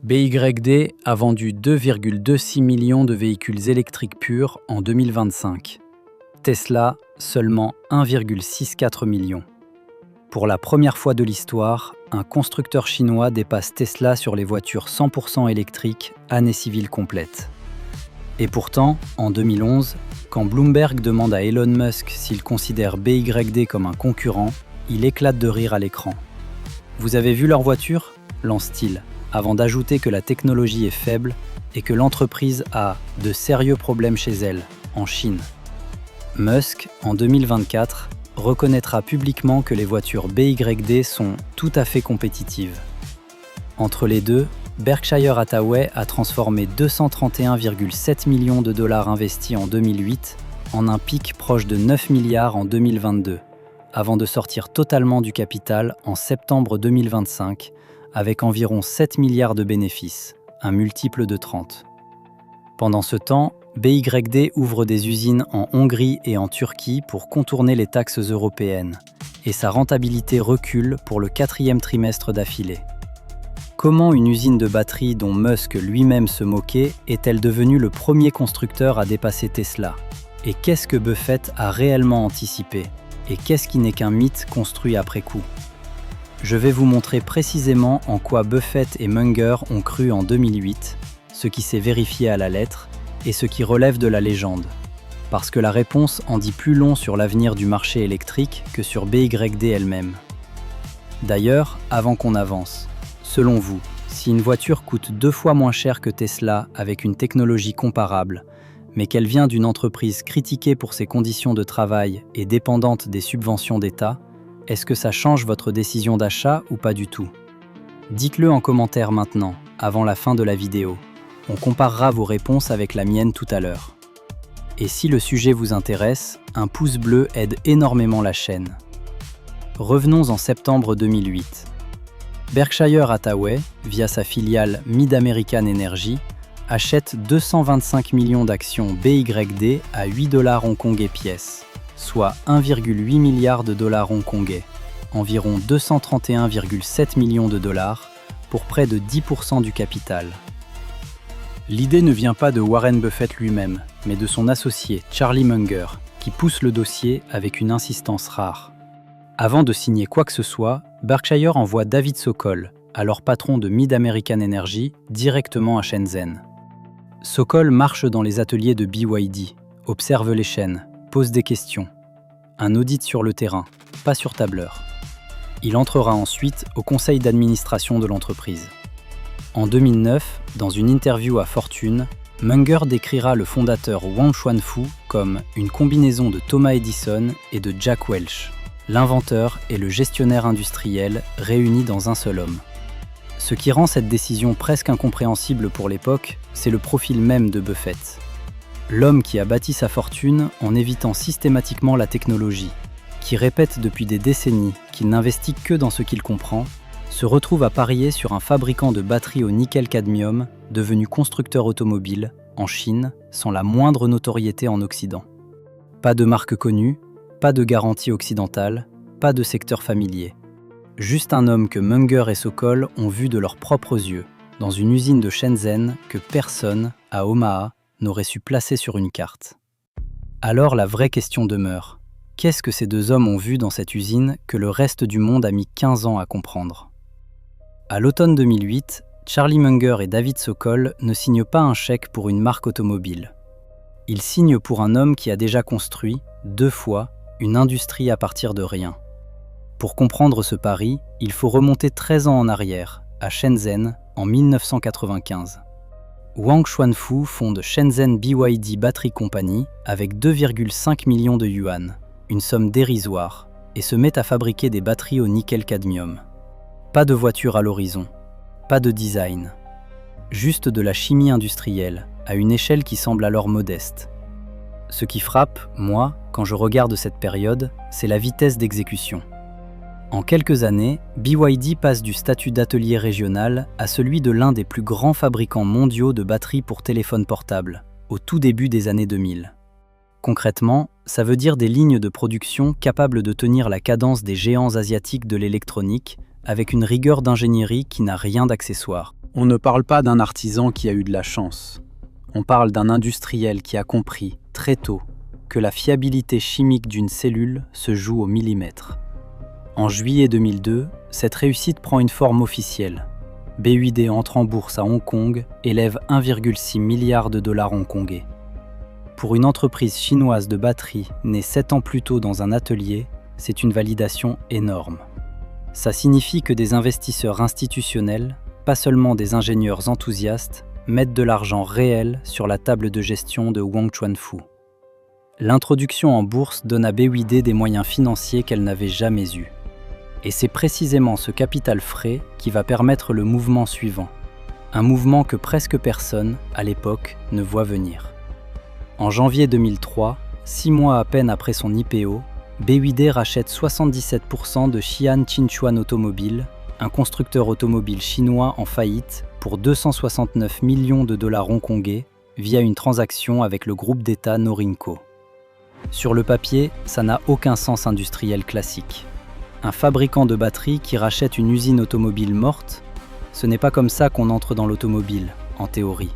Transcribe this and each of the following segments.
BYD a vendu 2,26 millions de véhicules électriques purs en 2025. Tesla, seulement 1,64 million. Pour la première fois de l'histoire, un constructeur chinois dépasse Tesla sur les voitures 100% électriques, année civile complète. Et pourtant, en 2011, quand Bloomberg demande à Elon Musk s'il considère BYD comme un concurrent, il éclate de rire à l'écran. « Vous avez vu leur voiture ?» lance-t-il, avant d'ajouter que la technologie est faible et que l'entreprise a de sérieux problèmes chez elle, en Chine. Musk, en 2024, reconnaîtra publiquement que les voitures BYD sont tout à fait compétitives. Entre les deux, Berkshire Hathaway a transformé 231,7 millions de dollars investis en 2008 en un pic proche de 9 milliards en 2022, avant de sortir totalement du capital en septembre 2025, avec environ 7 milliards de bénéfices, un multiple de 30. Pendant ce temps, BYD ouvre des usines en Hongrie et en Turquie pour contourner les taxes européennes, et sa rentabilité recule pour le 4e trimestre d'affilée. Comment une usine de batterie dont Musk lui-même se moquait est-elle devenue le premier constructeur à dépasser Tesla? Et qu'est-ce que Buffett a réellement anticipé? Et qu'est-ce qui n'est qu'un mythe construit après coup? Je vais vous montrer précisément en quoi Buffett et Munger ont cru en 2008, ce qui s'est vérifié à la lettre, et ce qui relève de la légende. Parce que la réponse en dit plus long sur l'avenir du marché électrique que sur BYD elle-même. D'ailleurs, avant qu'on avance, selon vous, si une voiture coûte 2 fois moins cher que Tesla avec une technologie comparable, mais qu'elle vient d'une entreprise critiquée pour ses conditions de travail et dépendante des subventions d'État, est-ce que ça change votre décision d'achat ou pas du tout? Dites-le en commentaire maintenant, avant la fin de la vidéo. On comparera vos réponses avec la mienne tout à l'heure. Et si le sujet vous intéresse, un pouce bleu aide énormément la chaîne. Revenons en septembre 2008. Berkshire Hathaway, via sa filiale Mid-American Energy, achète 225 millions d'actions BYD à 8 $ hongkongais pièce, soit 1,8 milliard de dollars hongkongais, environ 231,7 millions de dollars, pour près de 10% du capital. L'idée ne vient pas de Warren Buffett lui-même, mais de son associé Charlie Munger, qui pousse le dossier avec une insistance rare. Avant de signer quoi que ce soit, Berkshire envoie David Sokol, alors patron de Mid-American Energy, directement à Shenzhen. Sokol marche dans les ateliers de BYD, observe les chaînes, pose des questions. Un audit sur le terrain, pas sur tableur. Il entrera ensuite au conseil d'administration de l'entreprise. En 2009, dans une interview à Fortune, Munger décrira le fondateur Wang Chuanfu comme une combinaison de Thomas Edison et de Jack Welch, l'inventeur et le gestionnaire industriel réunis dans un seul homme. Ce qui rend cette décision presque incompréhensible pour l'époque, c'est le profil même de Buffett. L'homme qui a bâti sa fortune en évitant systématiquement la technologie, qui répète depuis des décennies qu'il n'investit que dans ce qu'il comprend, se retrouve à parier sur un fabricant de batteries au nickel-cadmium devenu constructeur automobile en Chine sans la moindre notoriété en Occident. Pas de marque connue, pas de garantie occidentale, pas de secteur familier. Juste un homme que Munger et Sokol ont vu de leurs propres yeux, dans une usine de Shenzhen que personne, à Omaha, n'aurait su placer sur une carte. Alors la vraie question demeure, qu'est-ce que ces deux hommes ont vu dans cette usine que le reste du monde a mis 15 ans à comprendre? À l'automne 2008, Charlie Munger et David Sokol ne signent pas un chèque pour une marque automobile. Ils signent pour un homme qui a déjà construit, 2 fois, une industrie à partir de rien. Pour comprendre ce pari, il faut remonter 13 ans en arrière, à Shenzhen, en 1995. Wang Chuanfu fonde Shenzhen BYD Battery Company avec 2,5 millions de yuan, une somme dérisoire, et se met à fabriquer des batteries au nickel-cadmium. Pas de voiture à l'horizon, pas de design, juste de la chimie industrielle, à une échelle qui semble alors modeste. Ce qui frappe, moi, quand je regarde cette période, c'est la vitesse d'exécution. En quelques années, BYD passe du statut d'atelier régional à celui de l'un des plus grands fabricants mondiaux de batteries pour téléphones portables, au tout début des années 2000. Concrètement, ça veut dire des lignes de production capables de tenir la cadence des géants asiatiques de l'électronique, avec une rigueur d'ingénierie qui n'a rien d'accessoire. On ne parle pas d'un artisan qui a eu de la chance. On parle d'un industriel qui a compris, très tôt, que la fiabilité chimique d'une cellule se joue au millimètre. En juillet 2002, cette réussite prend une forme officielle. BYD entre en bourse à Hong Kong et lève 1,6 milliard de dollars hongkongais. Pour une entreprise chinoise de batterie née 7 ans plus tôt dans un atelier, c'est une validation énorme. Ça signifie que des investisseurs institutionnels, pas seulement des ingénieurs enthousiastes, mettent de l'argent réel sur la table de gestion de Wang Chuanfu. L'introduction en bourse donne à BYD des moyens financiers qu'elle n'avait jamais eus. Et c'est précisément ce capital frais qui va permettre le mouvement suivant. Un mouvement que presque personne, à l'époque, ne voit venir. En janvier 2003, 6 mois à peine après son IPO, BYD rachète 77% de Xi'an Qinchuan Automobile, un constructeur automobile chinois en faillite, pour 269 millions de dollars hongkongais via une transaction avec le groupe d'État Norinco. Sur le papier, ça n'a aucun sens industriel classique. Un fabricant de batteries qui rachète une usine automobile morte, ce n'est pas comme ça qu'on entre dans l'automobile, en théorie.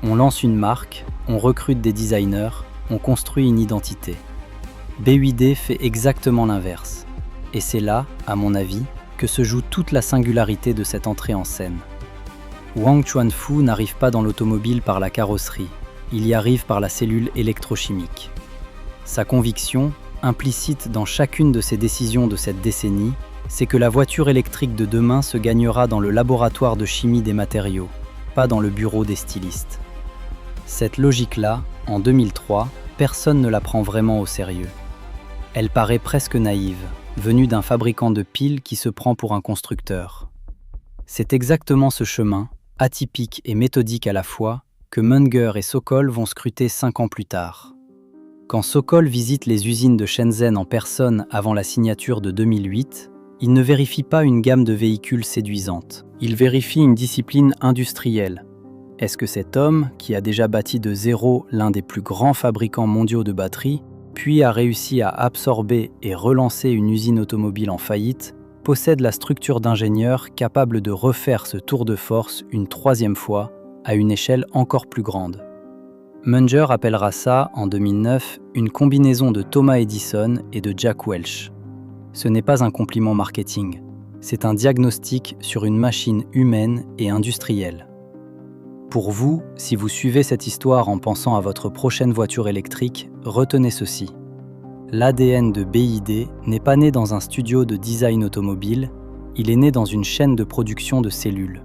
On lance une marque, on recrute des designers, on construit une identité. BYD fait exactement l'inverse. Et c'est là, à mon avis, que se joue toute la singularité de cette entrée en scène. Wang Chuanfu n'arrive pas dans l'automobile par la carrosserie, il y arrive par la cellule électrochimique. Sa conviction, implicite dans chacune de ses décisions de cette décennie, c'est que la voiture électrique de demain se gagnera dans le laboratoire de chimie des matériaux, pas dans le bureau des stylistes. Cette logique-là, en 2003, personne ne la prend vraiment au sérieux. Elle paraît presque naïve, venue d'un fabricant de piles qui se prend pour un constructeur. C'est exactement ce chemin, atypique et méthodique à la fois, que Munger et Sokol vont scruter 5 ans plus tard. Quand Sokol visite les usines de Shenzhen en personne avant la signature de 2008, il ne vérifie pas une gamme de véhicules séduisante. Il vérifie une discipline industrielle. Est-ce que cet homme, qui a déjà bâti de zéro l'un des plus grands fabricants mondiaux de batteries, puis a réussi à absorber et relancer une usine automobile en faillite, possède la structure d'ingénieur capable de refaire ce tour de force une 3e fois à une échelle encore plus grande? Munger appellera ça, en 2009, une combinaison de Thomas Edison et de Jack Welch. Ce n'est pas un compliment marketing, c'est un diagnostic sur une machine humaine et industrielle. Pour vous, si vous suivez cette histoire en pensant à votre prochaine voiture électrique, retenez ceci. L'ADN de BYD n'est pas né dans un studio de design automobile, il est né dans une chaîne de production de cellules.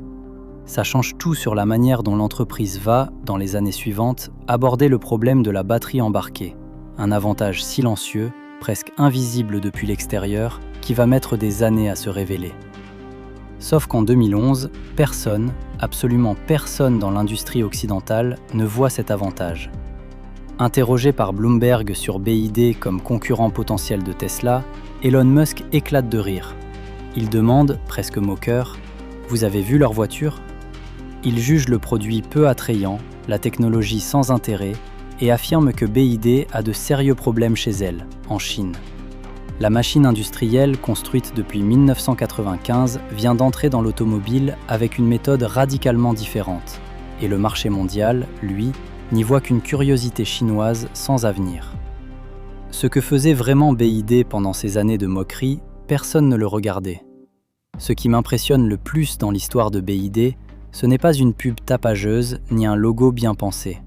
Ça change tout sur la manière dont l'entreprise va, dans les années suivantes, aborder le problème de la batterie embarquée, un avantage silencieux, presque invisible depuis l'extérieur, qui va mettre des années à se révéler. Sauf qu'en 2011, personne, absolument personne dans l'industrie occidentale ne voit cet avantage. Interrogé par Bloomberg sur BYD comme concurrent potentiel de Tesla, Elon Musk éclate de rire. Il demande, presque moqueur, « Vous avez vu leur voiture ?» Il juge le produit peu attrayant, la technologie sans intérêt, et affirme que BYD a de sérieux problèmes chez elle, en Chine. La machine industrielle, construite depuis 1995, vient d'entrer dans l'automobile avec une méthode radicalement différente. Et le marché mondial, lui, n'y voit qu'une curiosité chinoise sans avenir. Ce que faisait vraiment BYD pendant ces années de moquerie, personne ne le regardait. Ce qui m'impressionne le plus dans l'histoire de BYD, ce n'est pas une pub tapageuse ni un logo bien pensé.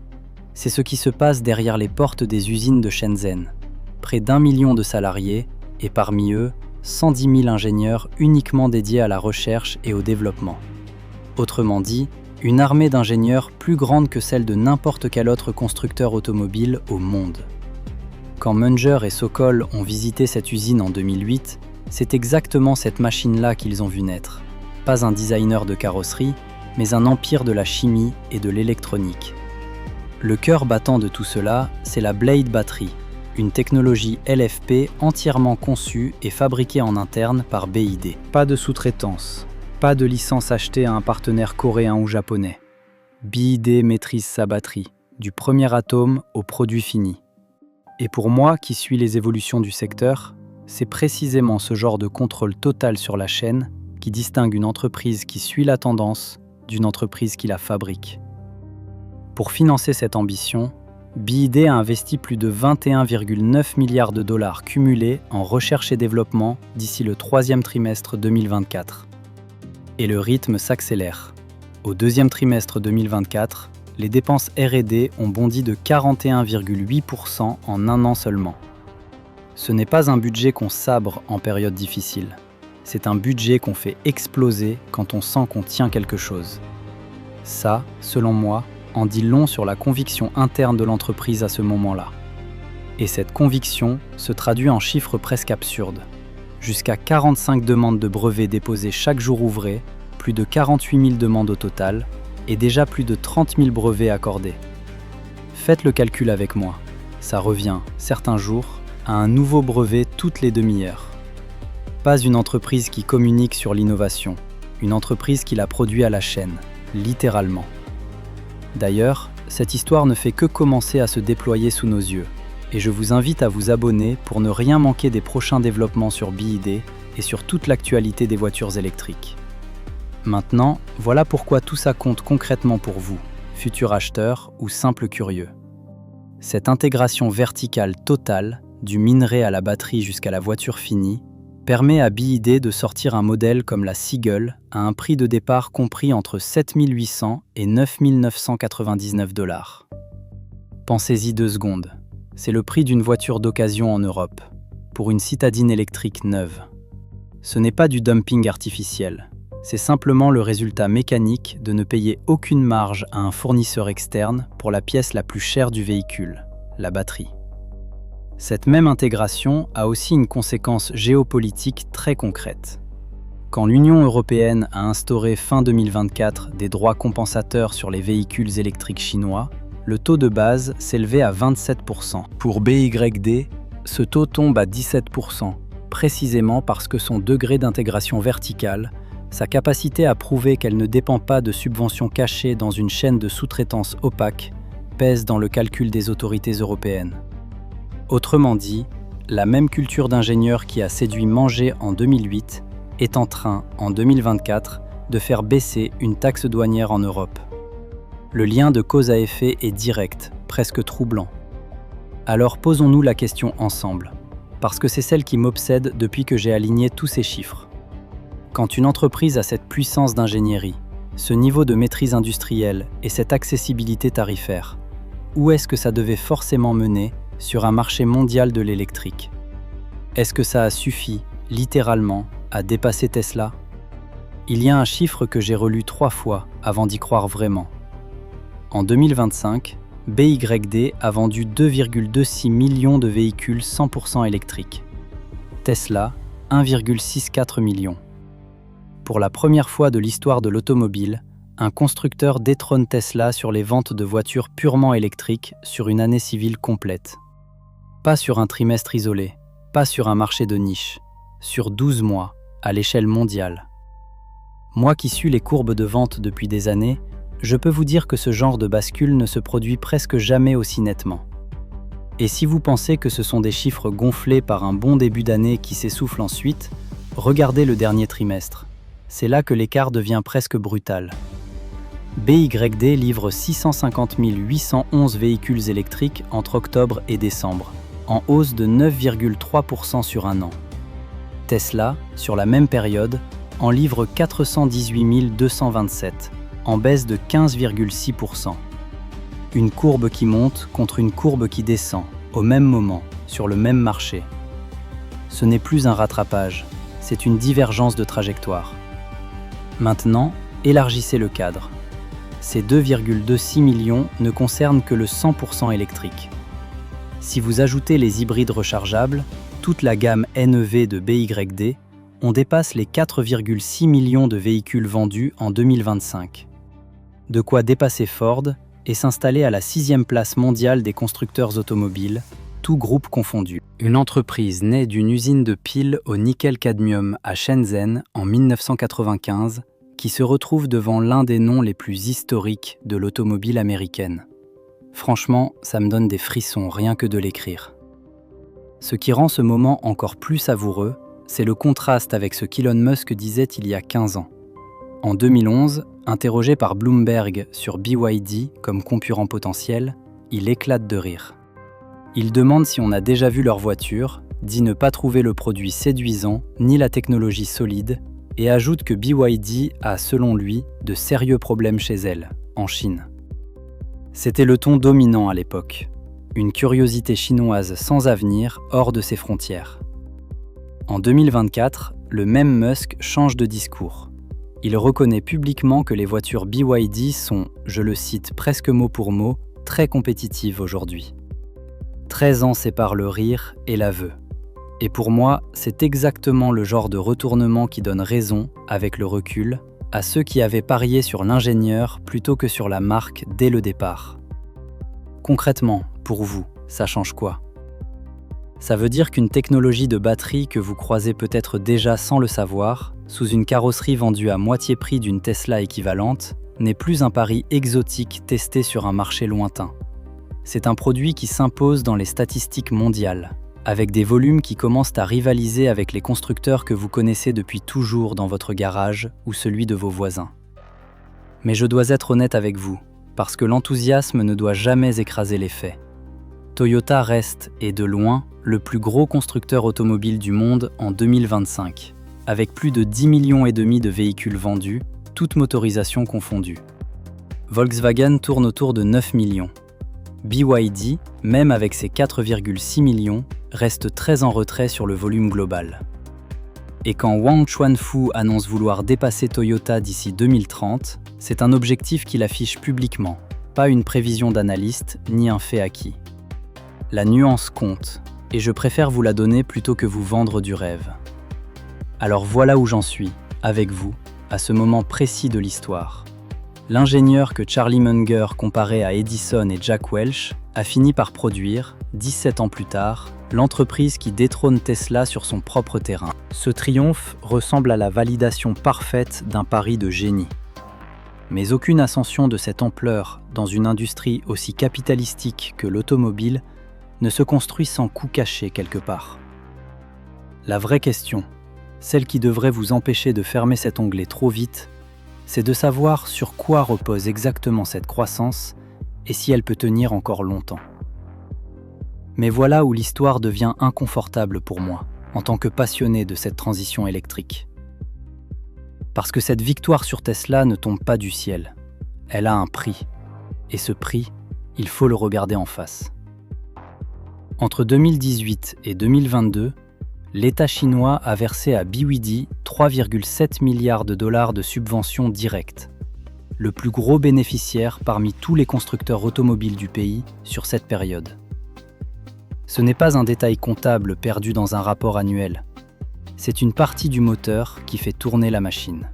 C'est ce qui se passe derrière les portes des usines de Shenzhen. Près d'1 million de salariés, et parmi eux, 110 000 ingénieurs uniquement dédiés à la recherche et au développement. Autrement dit, une armée d'ingénieurs plus grande que celle de n'importe quel autre constructeur automobile au monde. Quand Munger et Sokol ont visité cette usine en 2008, c'est exactement cette machine-là qu'ils ont vu naître. Pas un designer de carrosserie, mais un empire de la chimie et de l'électronique. Le cœur battant de tout cela, c'est la Blade Battery, une technologie LFP entièrement conçue et fabriquée en interne par BYD. Pas de sous-traitance, pas de licence achetée à un partenaire coréen ou japonais. BYD maîtrise sa batterie, du premier atome au produit fini. Et pour moi, qui suis les évolutions du secteur, c'est précisément ce genre de contrôle total sur la chaîne qui distingue une entreprise qui suit la tendance d'une entreprise qui la fabrique. Pour financer cette ambition, BID a investi plus de 21,9 milliards de dollars cumulés en recherche et développement d'ici le troisième trimestre 2024. Et le rythme s'accélère. Au deuxième trimestre 2024, les dépenses R&D ont bondi de 41,8% en un an seulement. Ce n'est pas un budget qu'on sabre en période difficile. C'est un budget qu'on fait exploser quand on sent qu'on tient quelque chose. Ça, selon moi, en dit long sur la conviction interne de l'entreprise à ce moment-là. Et cette conviction se traduit en chiffres presque absurdes. Jusqu'à 45 demandes de brevets déposées chaque jour ouvré, plus de 48 000 demandes au total, et déjà plus de 30 000 brevets accordés. Faites le calcul avec moi. Ça revient, certains jours, à un nouveau brevet toutes les demi-heures. Pas une entreprise qui communique sur l'innovation, une entreprise qui la produit à la chaîne, littéralement. D'ailleurs, cette histoire ne fait que commencer à se déployer sous nos yeux, et je vous invite à vous abonner pour ne rien manquer des prochains développements sur BID et sur toute l'actualité des voitures électriques. Maintenant, voilà pourquoi tout ça compte concrètement pour vous, futurs acheteurs ou simples curieux. Cette intégration verticale totale, du minerai à la batterie jusqu'à la voiture finie, permet à BID de sortir un modèle comme la Seagull à un prix de départ compris entre 7 800 et 9 999 $. Pensez-y 2 secondes. C'est le prix d'une voiture d'occasion en Europe, pour une citadine électrique neuve. Ce n'est pas du dumping artificiel. C'est simplement le résultat mécanique de ne payer aucune marge à un fournisseur externe pour la pièce la plus chère du véhicule, la batterie. Cette même intégration a aussi une conséquence géopolitique très concrète. Quand l'Union européenne a instauré fin 2024 des droits compensateurs sur les véhicules électriques chinois, le taux de base s'élevait à 27%. Pour BYD, ce taux tombe à 17%, précisément parce que son degré d'intégration verticale, sa capacité à prouver qu'elle ne dépend pas de subventions cachées dans une chaîne de sous-traitance opaque, pèse dans le calcul des autorités européennes. Autrement dit, la même culture d'ingénieur qui a séduit Manger en 2008 est en train, en 2024, de faire baisser une taxe douanière en Europe. Le lien de cause à effet est direct, presque troublant. Alors posons-nous la question ensemble, parce que c'est celle qui m'obsède depuis que j'ai aligné tous ces chiffres. Quand une entreprise a cette puissance d'ingénierie, ce niveau de maîtrise industrielle et cette accessibilité tarifaire, où est-ce que ça devait forcément mener sur un marché mondial de l'électrique? Est-ce que ça a suffi, littéralement, à dépasser Tesla? Il y a un chiffre que j'ai relu 3 fois avant d'y croire vraiment. En 2025, BYD a vendu 2,26 millions de véhicules 100% électriques. Tesla, 1,64 million. Pour la première fois de l'histoire de l'automobile, un constructeur détrône Tesla sur les ventes de voitures purement électriques sur une année civile complète. Pas sur un trimestre isolé, pas sur un marché de niche, sur 12 mois, à l'échelle mondiale. Moi qui suis les courbes de vente depuis des années, je peux vous dire que ce genre de bascule ne se produit presque jamais aussi nettement. Et si vous pensez que ce sont des chiffres gonflés par un bon début d'année qui s'essouffle ensuite, regardez le dernier trimestre. C'est là que l'écart devient presque brutal. BYD livre 650 811 véhicules électriques entre octobre et décembre, en hausse de 9,3% sur un an. Tesla, sur la même période, en livre 418 227, en baisse de 15,6%. Une courbe qui monte contre une courbe qui descend, au même moment, sur le même marché. Ce n'est plus un rattrapage, c'est une divergence de trajectoire. Maintenant, élargissez le cadre. Ces 2,26 millions ne concernent que le 100% électrique. Si vous ajoutez les hybrides rechargeables, toute la gamme NEV de BYD, on dépasse les 4,6 millions de véhicules vendus en 2025. De quoi dépasser Ford et s'installer à la 6e place mondiale des constructeurs automobiles, tous groupes confondus. Une entreprise née d'une usine de piles au nickel-cadmium à Shenzhen en 1995, qui se retrouve devant l'un des noms les plus historiques de l'automobile américaine. Franchement, ça me donne des frissons rien que de l'écrire. Ce qui rend ce moment encore plus savoureux, c'est le contraste avec ce qu'Elon Musk disait il y a 15 ans. En 2011, interrogé par Bloomberg sur BYD comme concurrent potentiel, il éclate de rire. Il demande si on a déjà vu leur voiture, dit ne pas trouver le produit séduisant ni la technologie solide, et ajoute que BYD a, selon lui, de sérieux problèmes chez elle, en Chine. C'était le ton dominant à l'époque, une curiosité chinoise sans avenir hors de ses frontières. En 2024, le même Musk change de discours. Il reconnaît publiquement que les voitures BYD sont, je le cite presque mot pour mot, très compétitives aujourd'hui. 13 ans séparent le rire et l'aveu. Et pour moi, c'est exactement le genre de retournement qui donne raison, avec le recul, à ceux qui avaient parié sur l'ingénieur plutôt que sur la marque dès le départ. Concrètement, pour vous, ça change quoi ? Ça veut dire qu'une technologie de batterie que vous croisez peut-être déjà sans le savoir, sous une carrosserie vendue à moitié prix d'une Tesla équivalente, n'est plus un pari exotique testé sur un marché lointain. C'est un produit qui s'impose dans les statistiques mondiales, avec des volumes qui commencent à rivaliser avec les constructeurs que vous connaissez depuis toujours dans votre garage ou celui de vos voisins. Mais je dois être honnête avec vous, parce que l'enthousiasme ne doit jamais écraser les faits. Toyota reste, et de loin, le plus gros constructeur automobile du monde en 2025, avec plus de 10,5 millions de véhicules vendus, toutes motorisations confondues. Volkswagen tourne autour de 9 millions. BYD, même avec ses 4,6 millions, reste très en retrait sur le volume global. Et quand Wang Chuanfu annonce vouloir dépasser Toyota d'ici 2030, c'est un objectif qu'il affiche publiquement, pas une prévision d'analyste ni un fait acquis. La nuance compte, et je préfère vous la donner plutôt que vous vendre du rêve. Alors voilà où j'en suis, avec vous, à ce moment précis de l'histoire. L'ingénieur que Charlie Munger comparait à Edison et Jack Welch a fini par produire, 17 ans plus tard, l'entreprise qui détrône Tesla sur son propre terrain. Ce triomphe ressemble à la validation parfaite d'un pari de génie. Mais aucune ascension de cette ampleur dans une industrie aussi capitalistique que l'automobile ne se construit sans coup caché quelque part. La vraie question, celle qui devrait vous empêcher de fermer cet onglet trop vite, c'est de savoir sur quoi repose exactement cette croissance et si elle peut tenir encore longtemps. Mais voilà où l'histoire devient inconfortable pour moi, en tant que passionné de cette transition électrique. Parce que cette victoire sur Tesla ne tombe pas du ciel. Elle a un prix. Et ce prix, il faut le regarder en face. Entre 2018 et 2022, l'État chinois a versé à BYD 3,7 milliards de dollars de subventions directes, le plus gros bénéficiaire parmi tous les constructeurs automobiles du pays sur cette période. Ce n'est pas un détail comptable perdu dans un rapport annuel. C'est une partie du moteur qui fait tourner la machine.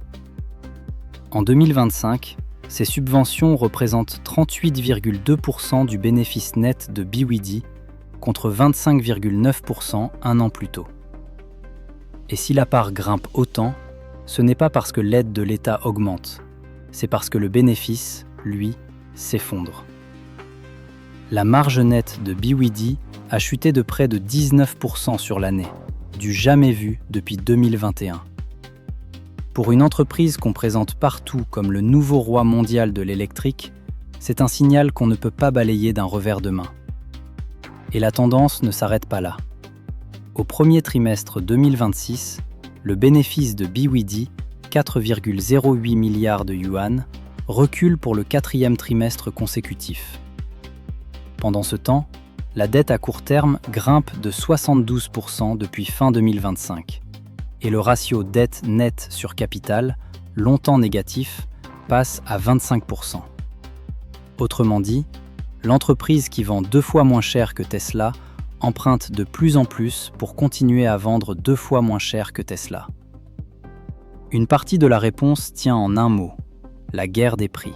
En 2025, ces subventions représentent 38,2% du bénéfice net de BYD contre 25,9% un an plus tôt. Et si la part grimpe autant, ce n'est pas parce que l'aide de l'État augmente, c'est parce que le bénéfice, lui, s'effondre. La marge nette de BYD a chuté de près de 19% sur l'année, du jamais vu depuis 2021. Pour une entreprise qu'on présente partout comme le nouveau roi mondial de l'électrique, c'est un signal qu'on ne peut pas balayer d'un revers de main. Et la tendance ne s'arrête pas là. Au premier trimestre 2026, le bénéfice de BYD, 4,08 milliards de yuan, recule pour le 4e trimestre consécutif. Pendant ce temps, la dette à court terme grimpe de 72% depuis fin 2025. Et le ratio dette nette sur capital, longtemps négatif, passe à 25%. Autrement dit, l'entreprise qui vend 2 fois moins cher que Tesla emprunte de plus en plus pour continuer à vendre 2 fois moins cher que Tesla. Une partie de la réponse tient en un mot, la guerre des prix.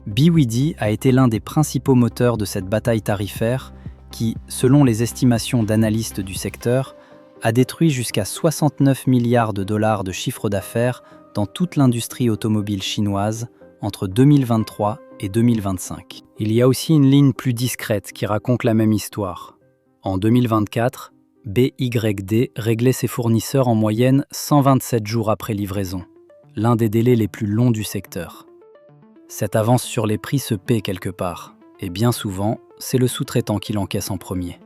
BYD a été l'un des principaux moteurs de cette bataille tarifaire qui, selon les estimations d'analystes du secteur, a détruit jusqu'à 69 milliards de dollars de chiffre d'affaires dans toute l'industrie automobile chinoise entre 2023 et 2025. Il y a aussi une ligne plus discrète qui raconte la même histoire. En 2024, BYD réglait ses fournisseurs en moyenne 127 jours après livraison. l'un des délais les plus longs du secteur. Cette avance sur les prix se paie quelque part, et bien souvent, c'est le sous-traitant qui l'encaisse en premier.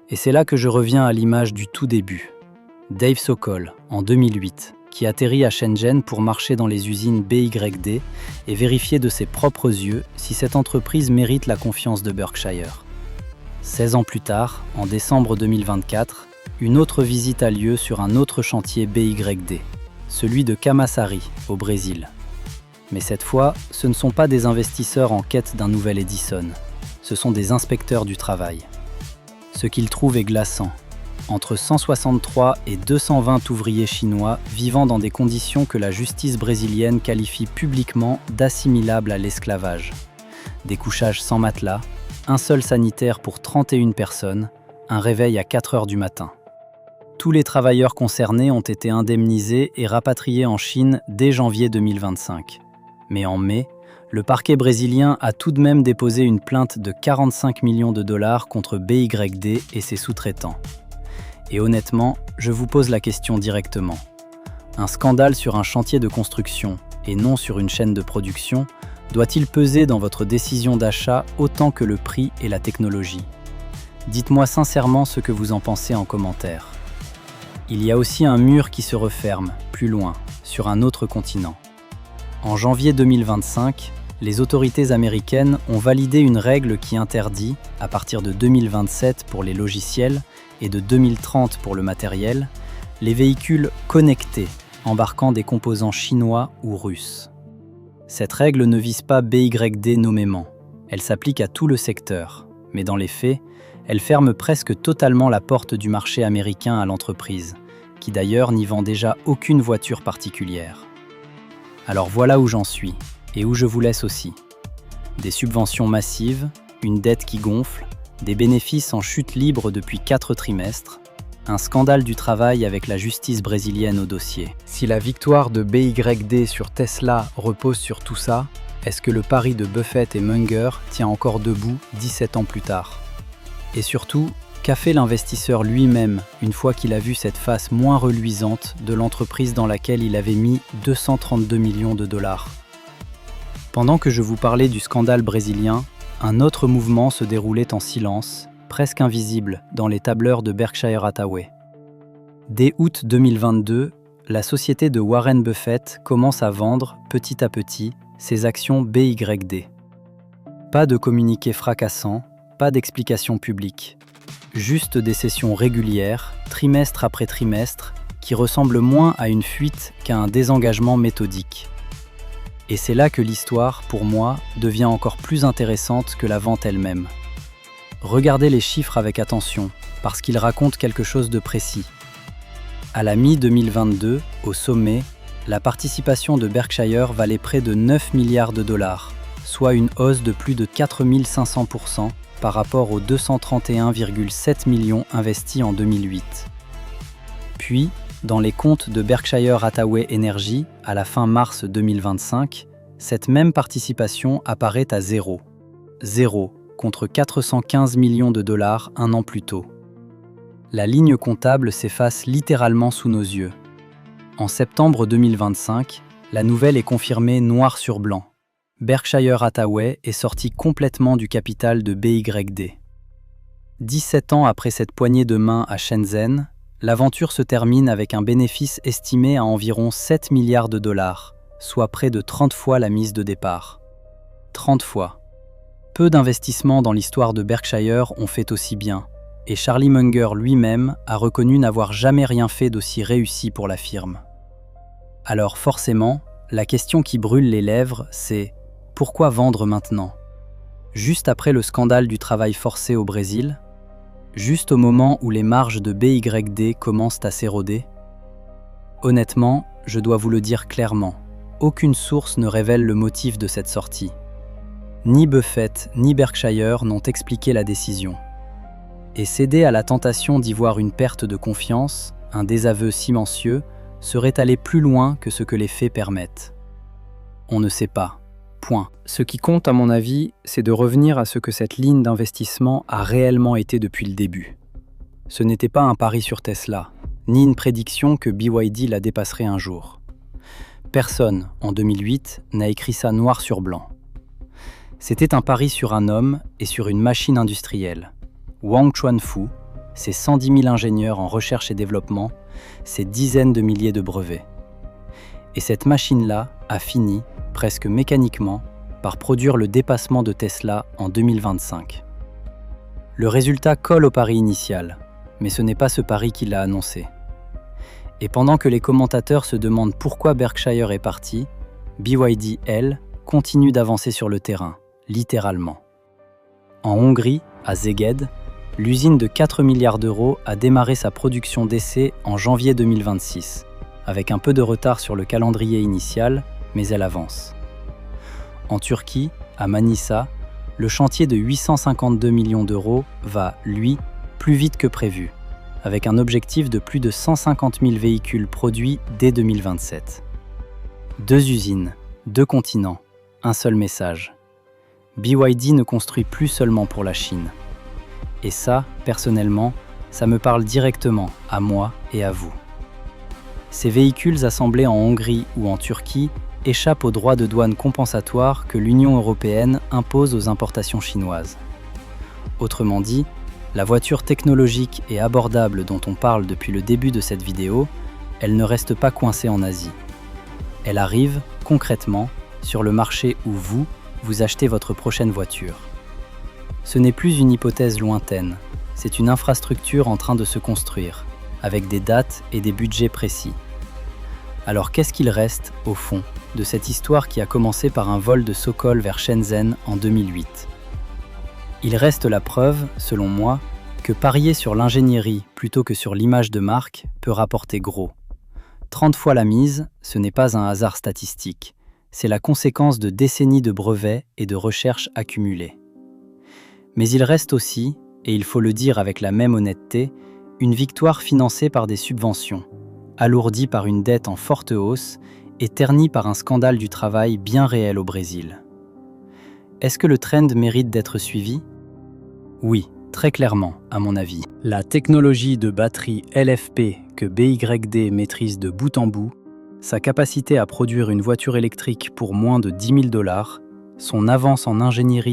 Et c'est là que je reviens à l'image du tout début. Dave Sokol, en 2008, qui atterrit à Shenzhen pour marcher dans les usines BYD et vérifier de ses propres yeux si cette entreprise mérite la confiance de Berkshire. 16 ans plus tard, en décembre 2024, une autre visite a lieu sur un autre chantier BYD, celui de Camaçari, au Brésil. Mais cette fois, ce ne sont pas des investisseurs en quête d'un nouvel Edison, ce sont des inspecteurs du travail. Ce qu'ils trouvent est glaçant. Entre 163 et 220 ouvriers chinois vivant dans des conditions que la justice brésilienne qualifie publiquement d'assimilables à l'esclavage. Des couchages sans matelas, un seul sanitaire pour 31 personnes, un réveil à 4 heures du matin. Tous les travailleurs concernés ont été indemnisés et rapatriés en Chine dès janvier 2025. Mais en mai, le parquet brésilien a tout de même déposé une plainte de 45 millions de dollars contre BYD et ses sous-traitants. Et honnêtement, je vous pose la question directement. Un scandale sur un chantier de construction, et non sur une chaîne de production, doit-il peser dans votre décision d'achat autant que le prix et la technologie? Dites-moi sincèrement ce que vous en pensez en commentaire. Il y a aussi un mur qui se referme, plus loin, sur un autre continent. En janvier 2025, les autorités américaines ont validé une règle qui interdit, à partir de 2027 pour les logiciels et de 2030 pour le matériel, les véhicules connectés embarquant des composants chinois ou russes. Cette règle ne vise pas BYD nommément, elle s'applique à tout le secteur, mais dans les faits, elle ferme presque totalement la porte du marché américain à l'entreprise, qui d'ailleurs n'y vend déjà aucune voiture particulière. Alors voilà où j'en suis, et où je vous laisse aussi. Des subventions massives, une dette qui gonfle, des bénéfices en chute libre depuis 4 trimestres, un scandale du travail avec la justice brésilienne au dossier. Si la victoire de BYD sur Tesla repose sur tout ça, est-ce que le pari de Buffett et Munger tient encore debout 17 ans plus tard? Et surtout, qu'a fait l'investisseur lui-même une fois qu'il a vu cette face moins reluisante de l'entreprise dans laquelle il avait mis 232 millions de dollars? Pendant que je vous parlais du scandale brésilien, un autre mouvement se déroulait en silence, presque invisible, dans les tableurs de Berkshire Hathaway. Dès août 2022, la société de Warren Buffett commence à vendre, petit à petit, ses actions BYD. Pas de communiqué fracassant, pas d'explication publique. Juste des sessions régulières, trimestre après trimestre, qui ressemblent moins à une fuite qu'à un désengagement méthodique. Et c'est là que l'histoire, pour moi, devient encore plus intéressante que la vente elle-même. Regardez les chiffres avec attention, parce qu'ils racontent quelque chose de précis. À la mi-2022, au sommet, la participation de Berkshire valait près de 9 milliards de dollars, soit une hausse de plus de 4500% par rapport aux 231,7 millions investis en 2008. Puis, dans les comptes de Berkshire Hathaway Energy, à la fin mars 2025, cette même participation apparaît à zéro. Zéro, contre 415 millions de dollars un an plus tôt. La ligne comptable s'efface littéralement sous nos yeux. En septembre 2025, la nouvelle est confirmée noir sur blanc. Berkshire Hathaway est sorti complètement du capital de BYD. 17 ans après cette poignée de main à Shenzhen, l'aventure se termine avec un bénéfice estimé à environ 7 milliards de dollars, soit près de 30 fois la mise de départ. 30 fois. Peu d'investissements dans l'histoire de Berkshire ont fait aussi bien, et Charlie Munger lui-même a reconnu n'avoir jamais rien fait d'aussi réussi pour la firme. Alors forcément, la question qui brûle les lèvres, c'est « pourquoi vendre maintenant ?» Juste après le scandale du travail forcé au Brésil ? Juste au moment où les marges de BYD commencent à s'éroder? Honnêtement, je dois vous le dire clairement, aucune source ne révèle le motif de cette sortie. Ni Buffett ni Berkshire n'ont expliqué la décision. Et céder à la tentation d'y voir une perte de confiance, un désaveu silencieux, serait aller plus loin que ce que les faits permettent. On ne sait pas. Point. Ce qui compte à mon avis, c'est de revenir à ce que cette ligne d'investissement a réellement été depuis le début. Ce n'était pas un pari sur Tesla, ni une prédiction que BYD la dépasserait un jour. Personne, en 2008, n'a écrit ça noir sur blanc. C'était un pari sur un homme et sur une machine industrielle. Wang Chuanfu, ses 110 000 ingénieurs en recherche et développement, ses dizaines de milliers de brevets. Et cette machine-là a fini, presque mécaniquement, par produire le dépassement de Tesla en 2025. Le résultat colle au pari initial, mais ce n'est pas ce pari qui l'a annoncé. Et pendant que les commentateurs se demandent pourquoi Berkshire est parti, BYD, elle, continue d'avancer sur le terrain, littéralement. En Hongrie, à Szeged, l'usine de 4 milliards d'euros a démarré sa production d'essais en janvier 2026, avec un peu de retard sur le calendrier initial, mais elle avance. En Turquie, à Manisa, le chantier de 852 millions d'euros va, lui, plus vite que prévu, avec un objectif de plus de 150 000 véhicules produits dès 2027. 2 usines, 2 continents, un seul message. BYD ne construit plus seulement pour la Chine. Et ça, personnellement, ça me parle directement à moi et à vous. Ces véhicules assemblés en Hongrie ou en Turquie échappent aux droits de douane compensatoires que l'Union européenne impose aux importations chinoises. Autrement dit, la voiture technologique et abordable dont on parle depuis le début de cette vidéo, elle ne reste pas coincée en Asie. Elle arrive, concrètement, sur le marché où vous achetez votre prochaine voiture. Ce n'est plus une hypothèse lointaine, c'est une infrastructure en train de se construire, avec des dates et des budgets précis. Alors qu'est-ce qu'il reste, au fond, de cette histoire qui a commencé par un vol de Sokol vers Shenzhen en 2008 ? Il reste la preuve, selon moi, que parier sur l'ingénierie plutôt que sur l'image de marque peut rapporter gros. 30 fois la mise, ce n'est pas un hasard statistique, c'est la conséquence de décennies de brevets et de recherches accumulées. Mais il reste aussi, et il faut le dire avec la même honnêteté, une victoire financée par des subventions, alourdie par une dette en forte hausse et ternie par un scandale du travail bien réel au Brésil. Est-ce que le trend mérite d'être suivi ? Oui, très clairement, à mon avis. La technologie de batterie LFP que BYD maîtrise de bout en bout, sa capacité à produire une voiture électrique pour moins de $10 000, son avance en ingénierie